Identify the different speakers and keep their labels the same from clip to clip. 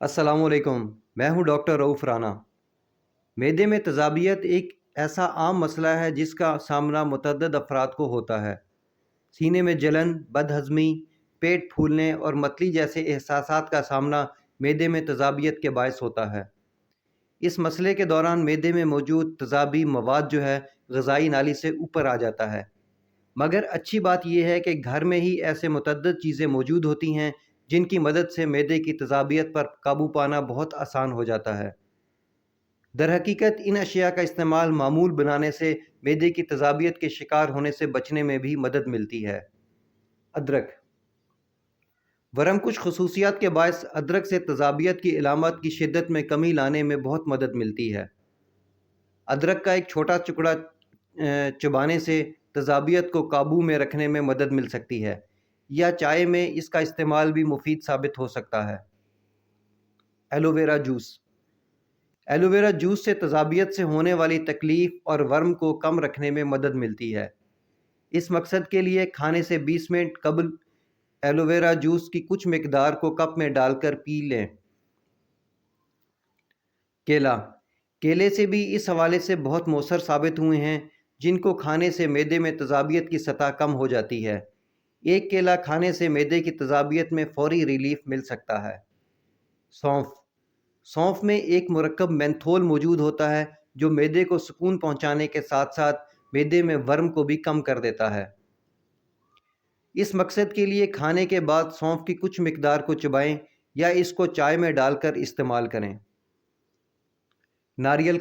Speaker 1: السلام علیکم، میں ہوں ڈاکٹر رؤف رانا۔ معدے میں تیزابیت ایک ایسا عام مسئلہ ہے جس کا سامنا متعدد افراد کو ہوتا ہے۔ سینے میں جلن، بد ہضمی، پیٹ پھولنے اور متلی جیسے احساسات کا سامنا معدے میں تیزابیت کے باعث ہوتا ہے۔ اس مسئلے کے دوران معدے میں موجود تیزابی مواد غذائی نالی سے اوپر آ جاتا ہے۔ مگر اچھی بات یہ ہے کہ گھر میں ہی ایسے متعدد چیزیں موجود ہوتی ہیں جن کی مدد سے معدے کی تیزابیت پر قابو پانا بہت آسان ہو جاتا ہے۔ در حقیقت ان اشیاء کا استعمال معمول بنانے سے معدے کی تیزابیت کے شکار ہونے سے بچنے میں بھی مدد ملتی ہے۔ ادرک ورم کش خصوصیات کے باعث ادرک سے تیزابیت کی علامات کی شدت میں کمی لانے میں بہت مدد ملتی ہے۔ ادرک کا ایک چھوٹا ٹکڑا چبانے سے تیزابیت کو قابو میں رکھنے میں مدد مل سکتی ہے، یا چائے میں اس کا استعمال بھی مفید ثابت ہو سکتا ہے۔ Aloe vera juice aloe vera juice سے تیزابیت سے ہونے والی تکلیف اور ورم کو کم رکھنے میں مدد ملتی ہے۔ اس مقصد کے لیے کھانے سے 20 منٹ قبل ایلو ویرا جوس کی کچھ مقدار کو کپ میں ڈال کر پی لیں۔ کیلے سے بھی اس حوالے سے بہت مؤثر ثابت ہوئے ہیں، جن کو کھانے سے معدے میں تیزابیت کی سطح کم ہو جاتی ہے۔ ایک کیلا کھانے سے معدے کی تیزابیت میں فوری ریلیف مل سکتا ہے۔ سونف میں ایک مرکب مینتھول موجود ہوتا ہے جو معدے کو سکون پہنچانے کے ساتھ ساتھ معدے میں ورم کو بھی کم کر دیتا ہے۔ اس مقصد کے لیے کھانے کے بعد سونف کی کچھ مقدار کو چبائیں یا اس کو چائے میں ڈال کر استعمال کریں۔ ناریل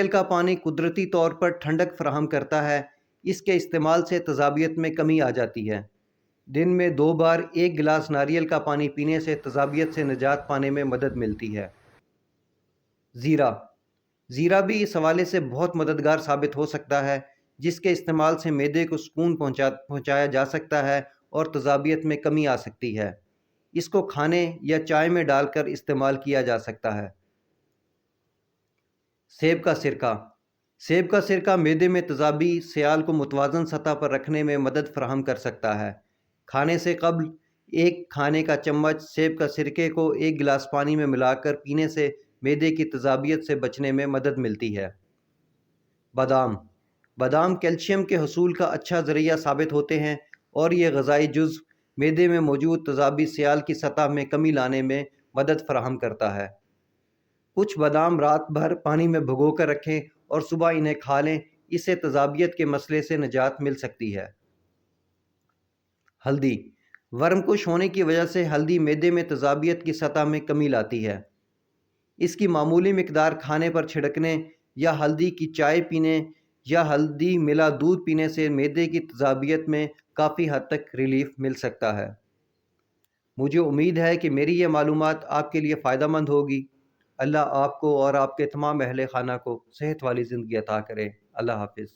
Speaker 1: کا پانی قدرتی طور پر ٹھنڈک فراہم کرتا ہے۔ اس کے استعمال سے تیزابیت میں کمی آ جاتی ہے۔ دن میں 2 بار 1 گلاس ناریل کا پانی پینے سے تیزابیت سے نجات پانے میں مدد ملتی ہے۔ زیرہ بھی اس حوالے سے بہت مددگار ثابت ہو سکتا ہے، جس کے استعمال سے معدے کو سکون پہنچایا جا سکتا ہے اور تیزابیت میں کمی آ سکتی ہے۔ اس کو کھانے یا چائے میں ڈال کر استعمال کیا جا سکتا ہے۔ سیب کا سرکہ معدے میں تیزابی سیال کو متوازن سطح پر رکھنے میں مدد فراہم کر سکتا ہے۔ کھانے سے قبل 1 کھانے کا چمچ سیب کا سرکے کو 1 گلاس پانی میں ملا کر پینے سے معدے کی تیزابیت سے بچنے میں مدد ملتی ہے۔ بادام کیلشیم کے حصول کا اچھا ذریعہ ثابت ہوتے ہیں اور یہ غذائی جزو معدے میں موجود تیزابی سیال کی سطح میں کمی لانے میں مدد فراہم کرتا ہے۔ کچھ بادام رات بھر پانی میں بھگو کر رکھیں اور صبح انہیں کھا لیں، اس سے تیزابیت کے مسئلے سے نجات مل سکتی ہے۔ ہلدی ورم کش ہونے کی وجہ سے ہلدی معدے میں تیزابیت کی سطح میں کمی لاتی ہے۔ اس کی معمولی مقدار کھانے پر چھڑکنے یا ہلدی کی چائے پینے یا ہلدی ملا دودھ پینے سے معدے کی تیزابیت میں کافی حد تک ریلیف مل سکتا ہے۔ مجھے امید ہے کہ میری یہ معلومات آپ کے لیے فائدہ مند ہوگی۔ اللہ آپ کو اور آپ کے تمام اہل خانہ کو صحت والی زندگی عطا کرے۔ اللہ حافظ۔